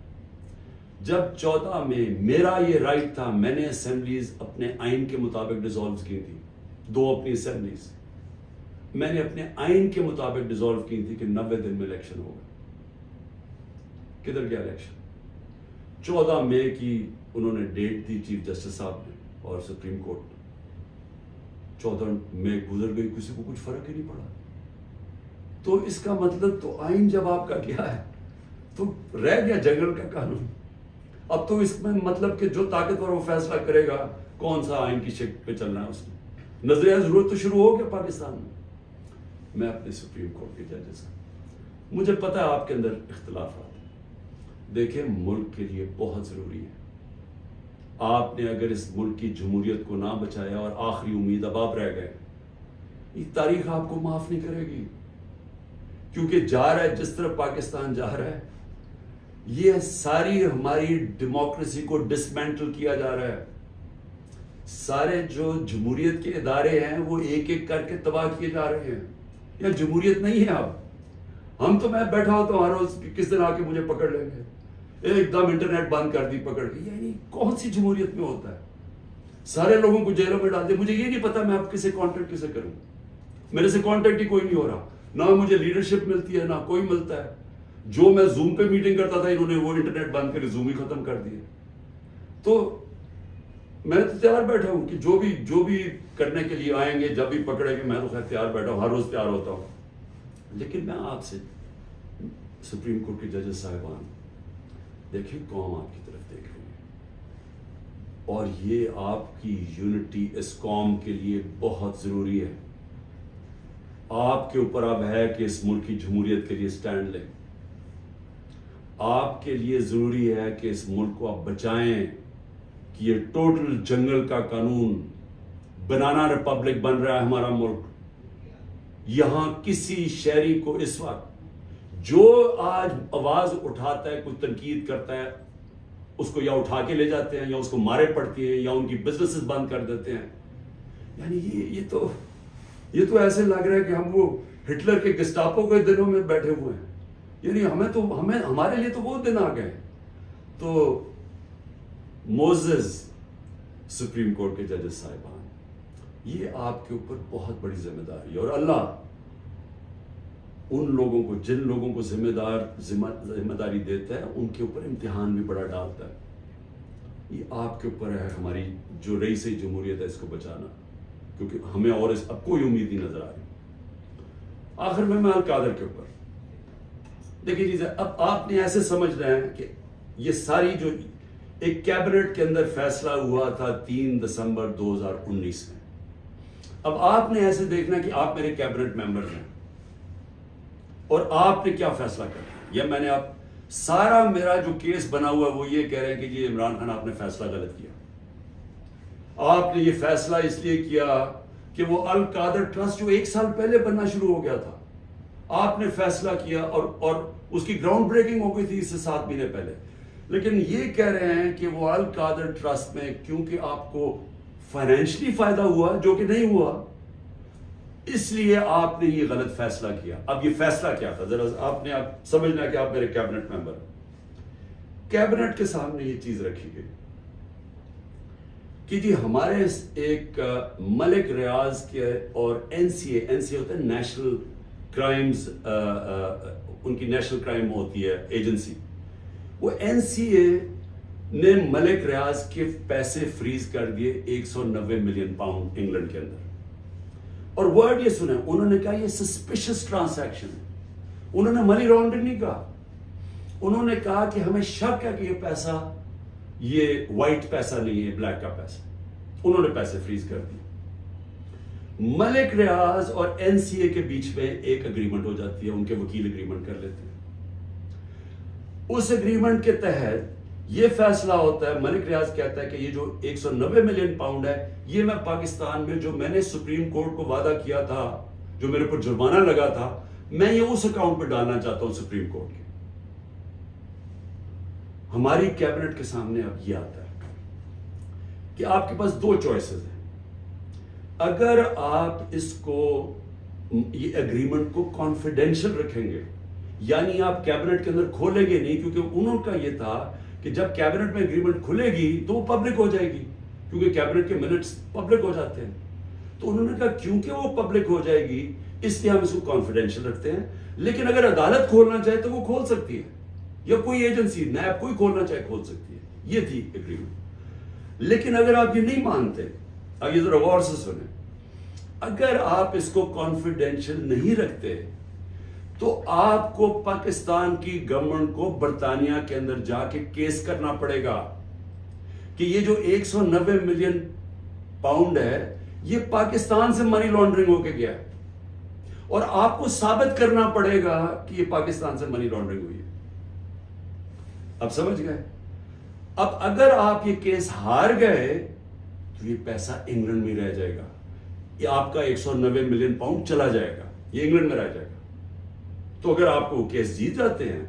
جب 14 میں میرا یہ رائٹ تھا، میں نے اسمبلیز اپنے آئین کے مطابق ڈیزالو کی تھی، 2 اپنی اسمبلیز میں نے اپنے آئین کے مطابق ڈیزالو کی تھی کہ 90 دن میں الیکشن ہوگا۔ کدھر گیا الیکشن؟ 14 مئی کی انہوں نے ڈیٹ دی چیف جسٹس صاحب نے اور سپریم کورٹ نے، 14 مئی گزر گئی، کسی کو کچھ فرق ہی نہیں پڑا۔ تو اس کا مطلب تو آئین جب آپ کا کیا ہے تو رہ گیا جنگل کا قانون۔ اب تو اس میں مطلب کہ جو طاقتور وہ فیصلہ کرے گا کون سا آئین کی شکل پہ چلنا ہے، اس میں نظریہ ضرورت تو شروع ہو گیا پاکستان میں۔ میں اپنے سپریم کورٹ کے ججز ہیں، مجھے پتہ ہے آپ کے اندر اختلافات ہیں، دیکھیں ملک کے لیے بہت ضروری ہے۔ آپ نے اگر اس ملک کی جمہوریت کو نہ بچایا اور آخری امید اب آپ رہ گئے، یہ تاریخ آپ کو معاف نہیں کرے گی، کیونکہ جا رہا ہے جس طرح پاکستان جا رہا ہے، یہ ساری ہماری ڈیموکریسی کو ڈسمینٹل کیا جا رہا ہے۔ سارے جو جمہوریت کے ادارے ہیں وہ ایک ایک کر کے تباہ کیے جا رہے ہیں۔ یا جمہوریت نہیں ہے اب، ہم تو میں بیٹھا ہوتا ہوں ہر روز کس دن آ کے مجھے پکڑ لیں گے، ایک دم انٹرنیٹ بند کر دی پکڑ کے، یعنی کون سی جمہوریت میں ہوتا ہے؟ سارے لوگوں کو جیلوں میں ڈال دے، مجھے یہ نہیں پتا میں اب کسے کانٹیکٹ کسے کروں، میرے سے کانٹیکٹ ہی کوئی نہیں ہو رہا، نہ مجھے لیڈرشپ ملتی ہے نہ کوئی ملتا ہے۔ جو میں زوم پہ میٹنگ کرتا تھا انہوں نے وہ انٹرنیٹ بند کر زوم ہی ختم کر دیا۔ تو میں تو تیار بیٹھا ہوں کہ جو بھی کرنے کے لیے آئیں گے، جب بھی پکڑیں گے، میں تو خیر تیار بیٹھا ہوں، ہر روز تیار ہوتا ہوں۔ لیکن میں آپ سے سپریم کورٹ کے ججز صاحبان، دیکھیں قوم آپ کی طرف دیکھ رہی ہے اور یہ آپ کی یونٹی اس قوم کے لیے بہت ضروری ہے۔ آپ کے اوپر اب ہے کہ اس ملک کی جمہوریت کے لیے سٹینڈ لیں۔ آپ کے لیے ضروری ہے کہ اس ملک کو آپ بچائیں کہ یہ ٹوٹل جنگل کا قانون، بنانا ریپبلک بن رہا ہے ہمارا ملک۔ یہاں کسی شہری کو اس وقت جو آج آواز اٹھاتا ہے، کوئی تنقید کرتا ہے، اس کو یا اٹھا کے لے جاتے ہیں یا اس کو مارے پڑتی ہیں یا ان کی بزنسز بند کر دیتے ہیں۔ یعنی یہ تو ایسے لگ رہا ہے کہ ہم وہ ہٹلر کے گسٹاپو کے دنوں میں بیٹھے ہوئے ہیں۔ یعنی ہمارے لیے تو وہ دن آ گئے۔ تو موزز سپریم کورٹ کے ججز صاحبان، یہ آپ کے اوپر بہت بڑی ذمہ داری ہے، اور اللہ ان لوگوں کو، جن لوگوں کو ذمہ داری دیتا ہے، ان کے اوپر امتحان بھی بڑا ڈالتا ہے۔ یہ آپ کے اوپر ہے، ہماری جو رئیس جمہوریت ہے اس کو بچانا، کیونکہ ہمیں اور اب کوئی امید نہیں نظر آ رہی۔ آخر میں القادر کے اوپر دیکھیے چیزیں، اب آپ نے ایسے سمجھ رہے ہیں کہ یہ ساری جو ایک کیبنٹ کے اندر فیصلہ ہوا تھا 3 دسمبر 2019 میں، اب آپ نے ایسے دیکھنا کہ آپ میرے کیبنٹ ممبر ہیں اور آپ نے کیا فیصلہ کرنا ہے، یا میں نے سارا میرا جو کیس بنا ہوا ہے وہ یہ کہہ رہے ہیں کہ یہ عمران خان آپ نے فیصلہ غلط کیا۔ آپ نے یہ فیصلہ اس لیے کیا کہ وہ القادر ٹرسٹ جو 1 سال پہلے بننا شروع ہو گیا تھا، آپ نے فیصلہ کیا اور اس کی گراؤنڈ بریکنگ ہو گئی تھی اس سے 7 مہینے پہلے، لیکن یہ کہہ رہے ہیں کہ وہ القادر ٹرسٹ میں کیونکہ آپ کو فائنینشلی فائدہ ہوا جو کہ نہیں ہوا، اس لیے آپ نے یہ غلط فیصلہ کیا۔ اب یہ فیصلہ کیا تھا ذرا آپ نے سمجھنا کہ آپ میرے کیبنٹ ممبر، کیبنٹ کے سامنے یہ چیز رکھی گئی کہ جی ہمارے ایک ملک ریاض کے اور این سی اے ہوتا ہے نیشنل کرائمز، ان کی نیشنل کرائم ہوتی ہے ایجنسی، وہ این سی اے نے ملک ریاض کے پیسے فریز کر دیے 190 ملین پاؤنڈ انگلینڈ کے اندر، اور ورڈ یہ سنیں، انہوں نے کہا یہ سسپیشس ٹرانزیکشن ہے، انہوں نے منی لانڈرنگ نہیں کہا، انہوں نے کہا کہ ہمیں شک ہے کہ یہ پیسہ یہ وائٹ پیسہ نہیں ہے، بلیک کا پیسہ، انہوں نے پیسے فریز کر دیے۔ ملک ریاض اور این سی اے کے بیچ میں ایک اگریمنٹ ہو جاتی ہے، ان کے وکیل اگریمنٹ کر لیتے ہیں، اس اگریمنٹ کے تحت یہ فیصلہ ہوتا ہے، ملک ریاض کہتا ہے کہ یہ جو 190 ملین پاؤنڈ ہے، یہ میں پاکستان میں جو میں نے سپریم کورٹ کو وعدہ کیا تھا، جو میرے پر جرمانہ لگا تھا، میں یہ اس اکاؤنٹ پہ ڈالنا چاہتا ہوں سپریم کورٹ کے۔ ہماری کیبنٹ کے سامنے اب یہ آتا ہے کہ آپ کے پاس 2 چوائسز ہیں، اگر آپ اس کو یہ اگریمنٹ کو کانفیڈینشل رکھیں گے، یعنی آپ کیبنٹ کے اندر کھولیں گے نہیں، کیونکہ انہوں کا یہ تھا کہ جب کیبنٹ میں اگریمنٹ کھلے گی تو وہ پبلک ہو جائے گی، کیونکہ کیبنٹ کے منٹس پبلک ہو جاتے ہیں. تو انہوں نے کہا کیونکہ وہ پبلک ہو جائے گی اس لیے ہم اس کو کانفیڈینشل رکھتے ہیں، لیکن اگر عدالت کھولنا چاہے تو وہ کھول سکتی ہے، یا کوئی ایجنسی نیب کوئی کھولنا چاہے کھول سکتی ہے. یہ تھی اگریمنٹ. لیکن اگر آپ یہ نہیں مانتے، آگے ذرا غور سے سنیں، اگر آپ اس کو کانفیڈینشل نہیں رکھتے تو آپ کو پاکستان کی گورنمنٹ کو برطانیہ کے اندر جا کے کیس کرنا پڑے گا کہ یہ جو 190 ملین پاؤنڈ ہے یہ پاکستان سے منی لانڈرنگ ہو کے گیا ہے، اور آپ کو ثابت کرنا پڑے گا کہ یہ پاکستان سے منی لانڈرنگ ہوئی ہے. اب سمجھ گئے؟ اب اگر آپ یہ کیس ہار گئے تو یہ پیسہ انگلینڈ میں رہ جائے گا، یہ آپ کا 190 ملین پاؤنڈ چلا جائے گا، یہ انگلینڈ میں رہ جائے گا. تو اگر آپ کو وہ کیس جیت جاتے ہیں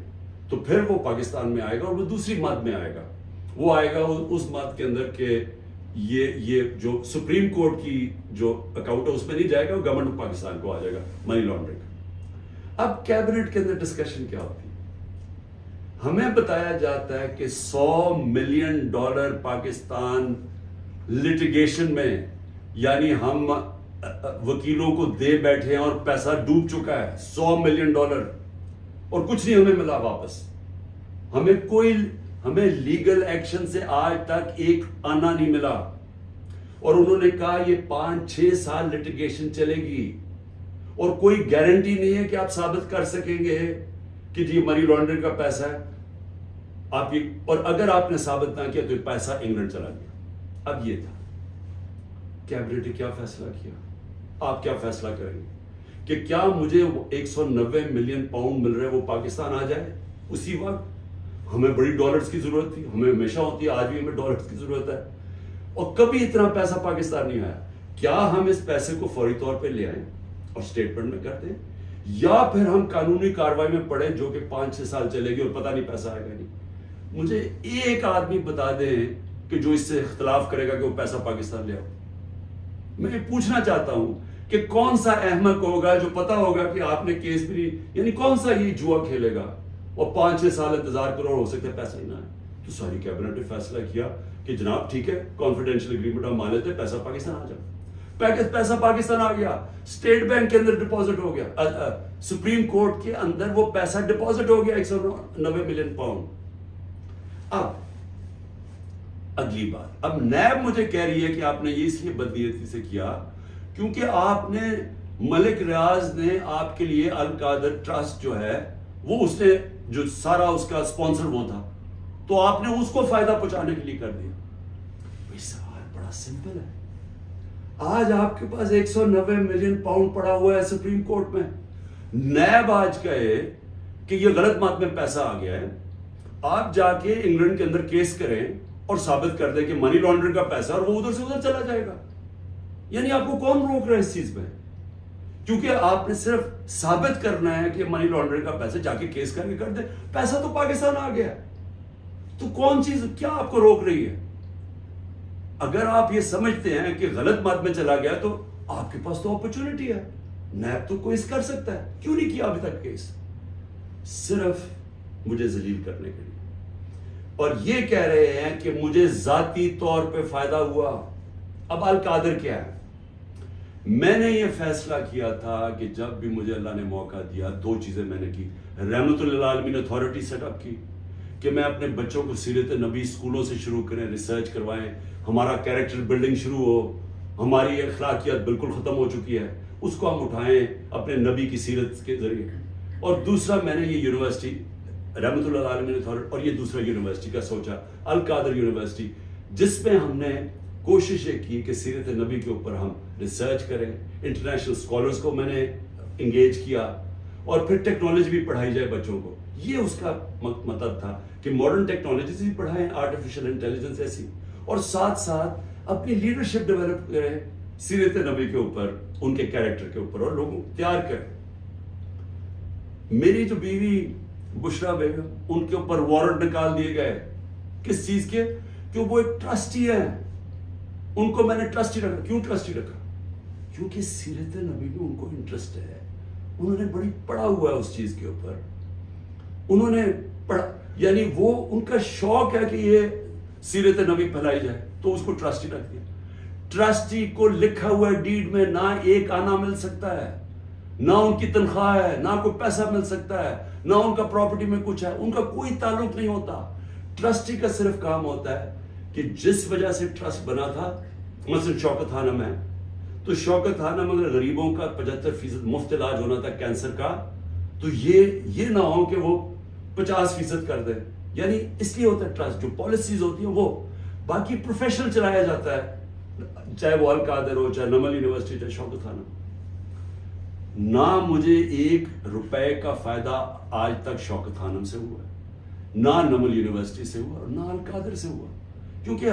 تو پھر وہ پاکستان میں آئے گا، اور وہ دوسری ماد میں آئے گا. وہ آئے گا اس ماد کے اندر کہ یہ جو سپریم کورٹ کی جو اکاؤنٹ ہے اس میں نہیں جائے گا، وہ گورنمنٹ آف پاکستان کو آ جائے گا منی لانڈرنگ. اب کیبنٹ کے اندر ڈسکشن کیا ہوتی ہے؟ ہمیں بتایا جاتا ہے کہ $100 ملین پاکستان لٹیگیشن میں، یعنی ہم وکیلوں کو دے بیٹھے ہیں اور پیسہ ڈوب چکا ہے $100 ملین، اور کچھ نہیں ہمیں ملا واپس. ہمیں لیگل ایکشن سے آج تک ایک آنا نہیں ملا، اور انہوں نے کہا یہ 5-6 سال لٹیگیشن چلے گی، اور کوئی گارنٹی نہیں ہے کہ آپ ثابت کر سکیں گے کہ جی منی لانڈرنگ کا پیسہ ہے آپ یہ، اور اگر آپ نے ثابت نہ کیا تو یہ پیسہ انگلینڈ چلا گیا. اب یہ تھا کیبنٹ نے کیا فیصلہ کیا، آپ کیا فیصلہ کریں گے کہ کیا مجھے 190 ملین پاؤنڈ مل رہے وہ پاکستان آ جائے اسی وقت؟ ہمیں بڑی ڈالرز کی ضرورت تھی، ہمیں ہمیشہ ہوتی ہے، آج بھی ہمیں ڈالرز کی ضرورت ہے، اور کبھی اتنا پیسہ پاکستان نہیں آیا. کیا ہم اس پیسے کو فوری طور پہ لے آئیں اور اسٹیٹمنٹ میں کر دیں، یا پھر ہم قانونی کارروائی میں پڑیں جو کہ 5-6 سال چلے گی اور پتہ نہیں پیسہ آئے گا نہیں؟ مجھے ایک آدمی بتا دیں کہ جو اس سے اختلاف کرے گا کہ وہ پیسہ پاکستان لے آؤ. میں پوچھنا چاہتا ہوں کہ کون سا احمق ہوگا جو پتا ہوگا کہ آپ نے کیس بھی نہیں، یعنی کون سا یہ جوا کھیلے گا اور 5-6 سال انتظار کرو اور ہو سکتا ہے پیسہ ہی نہ آئے. تو ساری کیبنٹ نے فیصلہ کیا کہ جناب ٹھیک ہے، کانفیڈینشیل اگریمنٹ ہم مان لیتے ہیں، پیسہ پاکستان آ جاؤ. پیسہ پاکستان آ گیا، اسٹیٹ بینک کے اندر ڈپازٹ ہو گیا، سپریم کورٹ کے اندر وہ پیسہ ڈپازٹ ہو گیا 190 ملین پاؤنڈ. اب اگلی بات، اب نیب مجھے کہہ رہی ہے کہ آپ نے یہ اس لیے بدنیتی سے کیا کیونکہ آپ نے ملک ریاض نے آپ کے لیے القادر ٹرسٹ جو ہے وہ اس نے جو سارا اس کا اسپانسر وہ تھا، تو آپ نے اس کو فائدہ پہنچانے کے لیے کر دیا. سوال بڑا سمپل ہے، آج آپ کے پاس 190 ملین پاؤنڈ پڑا ہوا ہے سپریم کورٹ میں، نیب آج کہے کہ یہ غلط مات میں پیسہ آ گیا ہے، آپ جا کے انگلینڈ کے اندر کیس کریں اور ثابت کر دیں کہ منی لانڈرنگ کا پیسہ اور وہ ادھر سے ادھر چلا جائے گا. یعنی آپ کو کون روک رہا ہے اس چیز میں؟ کیونکہ آپ نے صرف ثابت کرنا ہے کہ منی لانڈرنگ کا پیسہ، جا کے کیس کر کے کر دیں، پیسہ تو پاکستان آ گیا. تو کون چیز کیا آپ کو روک رہی ہے؟ اگر آپ یہ سمجھتے ہیں کہ غلط بات میں چلا گیا تو آپ کے پاس تو اپرچونٹی ہے، نیب تو کیس کر سکتا ہے، کیوں نہیں کیا ابھی تک کیس؟ صرف مجھے ذلیل کرنے کے لیے، اور یہ کہہ رہے ہیں کہ مجھے ذاتی طور پہ فائدہ ہوا. اب القادر کیا ہے؟ میں نے یہ فیصلہ کیا تھا کہ جب بھی مجھے اللہ نے موقع دیا، 2 چیزیں میں نے کی. رحمت للعالمین اتھارٹی سیٹ اپ کی کہ میں اپنے بچوں کو سیرت نبی اسکولوں سے شروع کریں، ریسرچ کروائیں، ہمارا کیریکٹر بلڈنگ شروع ہو. ہماری اخلاقیات بالکل ختم ہو چکی ہے، اس کو ہم اٹھائیں اپنے نبی کی سیرت کے ذریعے. اور دوسرا میں نے یہ یونیورسٹی رحمت اللہ عالمین اتھارٹی، اور یہ دوسرا یونیورسٹی کا سوچا، القادر یونیورسٹی، جس میں ہم نے کوشش یہ کی کہ سیرت نبی کے اوپر ہم ریسرچ کریں. انٹرنیشنل اسکالرز کو میں نے انگیج کیا، اور پھر ٹیکنالوجی بھی پڑھائی جائے بچوں کو. یہ اس کا مطلب تھا کہ ماڈرن ٹیکنالوجیز بھی پڑھائیں، آرٹیفیشل انٹیلیجنس ایسی، اور ساتھ ساتھ اپنی لیڈرشپ ڈیولپ کریں سیرت نبی کے اوپر، ان کے کیریکٹر کے اوپر، اور لوگوں تیار کریں. میری جو بیوی بشرا بیگم، ان کے اوپر وارنٹ نکال دیے گئے. کس چیز کے؟ کہ وہ ایک ٹرسٹی ہے. ان کو میں نے ٹرسٹی رکھا. کیوں ٹرسٹی رکھا؟ کیونکہ سیرت نبی میں ان کو انٹرسٹ ہے, انہوں نے بڑی پڑھا ہوا ہے اس چیز کے اوپر, انہوں نے پڑھا, یعنی وہ ان کا شوق ہے کہ یہ سیرت نبی پھیلائی جائے, تو اس کو ٹرسٹی رکھ دیا. ٹرسٹی کو لکھا ہوا ڈیڈ میں نہ ایک آنا مل سکتا ہے, نہ ان کی تنخواہ ہے, نہ کوئی پیسہ مل سکتا ہے, نہ ان کا پراپرٹی میں کچھ ہے, ان کا کوئی تعلق نہیں ہوتا. ٹرسٹی کا صرف کام ہوتا ہے کہ جس وجہ سے ٹرسٹ بنا تھا, مثلا شوکت خانم ہے, تو شوکت خانم اگر غریبوں کا 75% مفت علاج ہونا تھا کینسر کا, تو یہ نہ ہو کہ وہ 50% کر دے. یعنی اس لیے ہوتا ہے ٹرسٹ, جو پالیسیز ہوتی ہیں وہ. باقی پروفیشنل چلایا جاتا ہے, چاہے وہ القادر ہو, چاہے نمل یونیورسٹی, چاہے شوکت خانم. نہ مجھے 1 روپے کا فائدہ آج تک شوکت خانم سے ہوا ہے, نہ نمل یونیورسٹی سے ہوا, اور نہ القادر سے ہوا. کیونکہ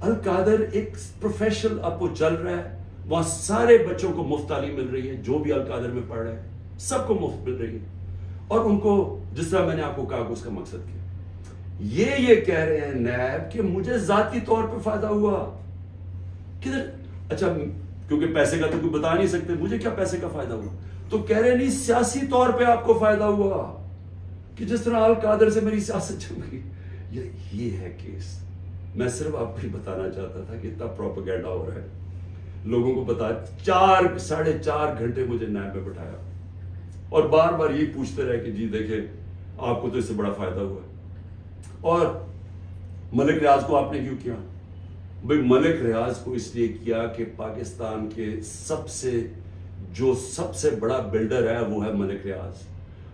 القادر ایک پروفیشنل اب وہ چل رہا ہے, وہاں سارے بچوں کو مفت تعلیم مل رہی ہے, جو بھی القادر میں پڑھ رہے ہیں سب کو مفت مل رہی ہے. اور ان کو جس طرح میں نے آپ کو کہا کہ اس کا مقصد کیا, یہ کہہ رہے ہیں نیب کہ مجھے ذاتی طور پہ فائدہ ہوا. کدھر؟ اچھا کیونکہ پیسے کا تو کوئی بتا نہیں سکتے, مجھے کیا پیسے کا فائدہ ہوا, تو کہہ رہے نہیں سیاسی طور پہ آپ کو فائدہ ہوا, کہ جس طرح القادر سے میری سیاست چل گئی. یہ ہے کیس. میں صرف آپ کو بتانا چاہتا تھا کہ اتنا پروپیگنڈا ہو رہا ہے, لوگوں کو بتا. 4.5 گھنٹے مجھے نیب میں بٹھایا, اور بار بار یہی پوچھتے رہے کہ جی دیکھیں آپ کو تو اس سے بڑا فائدہ ہوا ہے. اور ملک ریاض کو آپ نے کیوں کیا؟ بھئی ملک ریاض کو اس لیے کیا کہ پاکستان کے سب سے بڑا بلڈر ہے وہ ہے ملک ریاض.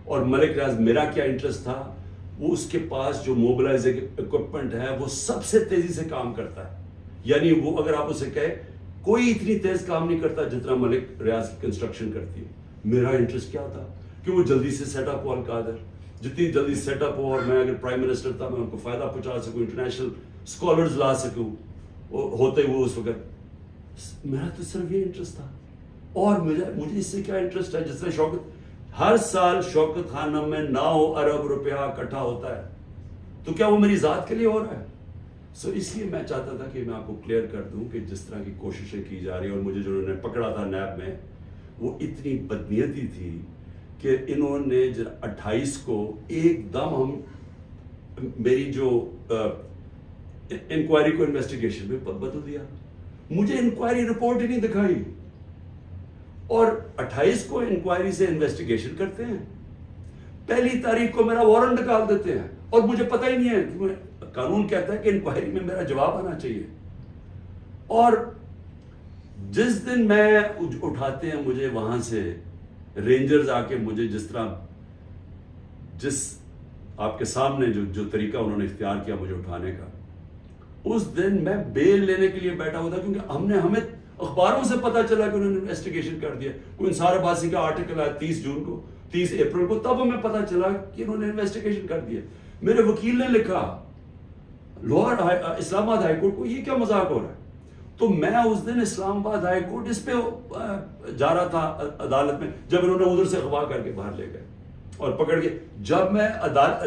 اور ملک ریاض میرا کیا انٹرسٹ تھا, وہ اس کے پاس جو موبلائزنگ اکوپمنٹ ہے وہ سب سے تیزی سے کام کرتا ہے. یعنی وہ اگر آپ اسے کہے کوئی اتنی تیز کام نہیں کرتا جتنا ملک ریاض کی کنسٹرکشن کرتی ہے. میرا انٹرسٹ کیا تھا کہ وہ جلدی سے سیٹ اپ ہو القادر, جتنی جلدی سیٹ اپ ہو, اور میں اگر پرائم منسٹر تھا میں ان کو فائدہ پہنچا سکوں, انٹرنیشنل اسکالرز لا سکوں ہوتے وہ اس وقت. میرا تو صرف یہ انٹرسٹ تھا. اور مجھے اس سے کیا انٹرسٹ ہے, جس طرح شوکت ہر سال شوکت خانم میں 9 ارب روپیہ اکٹھا ہوتا ہے, تو کیا وہ میری ذات کے لیے ہو رہا ہے؟ اس لیے میں چاہتا تھا کہ میں آپ کو کلیئر کر دوں کہ جس طرح کی کوششیں کی جا رہی ہیں, اور مجھے جو انہوں نے پکڑا تھا نیب میں وہ اتنی بدنیتی تھی کہ انہوں نے 28 کو ایک دم میری جو انکوائری کو انویسٹیگیشن میں بدل دیا. مجھے انکوائری رپورٹ ہی نہیں دکھائی, اور 28 کو انکوائری سے انویسٹیگیشن کرتے ہیں, 1 تاریخ کو میرا وارنٹ نکال دیتے ہیں, اور مجھے پتہ ہی نہیں ہے کہ قانون کہتا ہے کہ انکوائری میں میرا جواب آنا چاہیے. اور جس دن میں اٹھاتے ہیں مجھے وہاں سے رینجرز آ کے مجھے جس آپ کے سامنے جو طریقہ انہوں نے اختیار کیا مجھے اٹھانے کا, اس دن میں بیل لینے کے لیے بیٹھا ہوا تھا, کیونکہ ہمیں اخباروں سے پتا چلا کہ انہوں نے انویسٹیگیشن کر دیا. کوئی انصار عباسی کا آرٹیکل آیا 30 اپریل کو, تب ہمیں پتا چلا کہ انہوں نے انویسٹیگیشن کر دیا. میرے وکیل نے لکھا لاہور اسلام آباد ہائی کورٹ کو, یہ کیا مذاق ہو رہا ہے. تو میں اس دن اسلام آباد ہائی کورٹ اس پہ جا رہا تھا عدالت میں, جب انہوں نے ادھر سے اغوا کر کے باہر لے گئے اور پکڑ کے. جب میں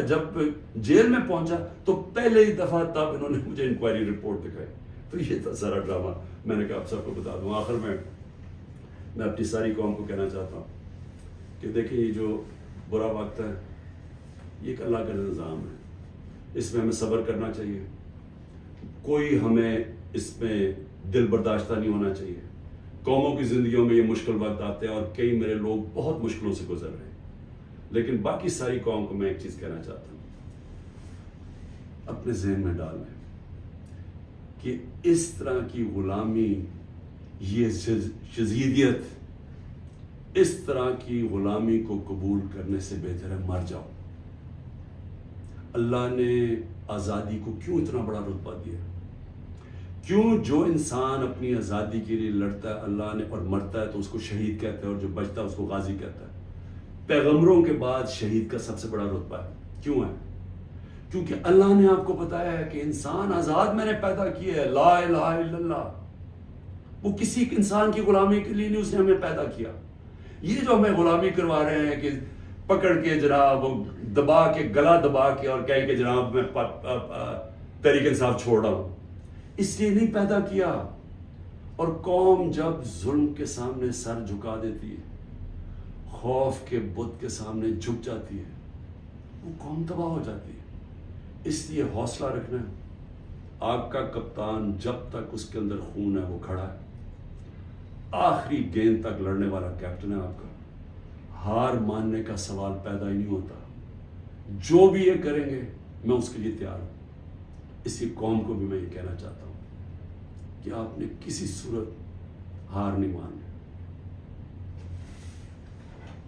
جب جیل میں پہنچا تو پہلے ہی دفعہ تب انہوں نے مجھے انکوائری رپورٹ دکھائی. تو یہ تھا سارا ڈرامہ. میں نے کہا آپ سب کو بتا دوں. آخر میں اپنی ساری قوم کو کہنا چاہتا ہوں کہ دیکھیں یہ جو برا وقت ہے یہ ایک اللہ کا نظام ہے, اس میں ہمیں صبر کرنا چاہیے. کوئی ہمیں اس میں دل برداشتہ نہیں ہونا چاہیے. قوموں کی زندگیوں میں یہ مشکل وقت آتے ہیں, اور کئی میرے لوگ بہت مشکلوں سے گزر رہے ہیں, لیکن باقی ساری قوم کو میں ایک چیز کہنا چاہتا ہوں, اپنے ذہن میں ڈال لیں کہ اس طرح کی غلامی, یہ شذیدیت, اس طرح کی غلامی کو قبول کرنے سے بہتر ہے مر جاؤ. اللہ نے آزادی کو کیوں اتنا بڑا رتبہ دیا؟ کیوں جو انسان اپنی آزادی کے لیے لڑتا ہے اللہ نے اور مرتا ہے تو اس کو شہید کہتا ہے, اور جو بچتا ہے اس کو غازی کہتا ہے. پیغمبروں کے بعد شہید کا سب سے بڑا رتبہ ہے. کیوں ہے؟ کیونکہ اللہ نے آپ کو بتایا ہے کہ انسان آزاد میں نے پیدا کیا ہے, لا الہ الا اللہ. وہ کسی انسان کی غلامی کے لیے نہیں, اس نے ہمیں پیدا کیا. یہ جو ہمیں غلامی کروا رہے ہیں کہ پکڑ کے جناب وہ دبا کے, گلا دبا کے, اور کہیں کہ جناب میں تحریک انصاف چھوڑ رہا ہوں, اس لیے نہیں پیدا کیا. اور قوم جب ظلم کے سامنے سر جھکا دیتی ہے، خوف کے بت کے سامنے جھک جاتی ہے، وہ قوم تباہ ہو جاتی ہے۔ اس لیے حوصلہ رکھنا ہے۔ آپ کا کپتان جب تک اس کے اندر خون ہے وہ کھڑا ہے، آخری گیند تک لڑنے والا کیپٹن ہے آپ کا۔ ہار ماننے کا سوال پیدا ہی نہیں ہوتا۔ جو بھی یہ کریں گے میں اس کے لیے تیار ہوں۔ اسی قوم کو بھی میں یہ کہنا چاہتا ہوں کہ آپ نے کسی صورت ہار نہیں ماننی۔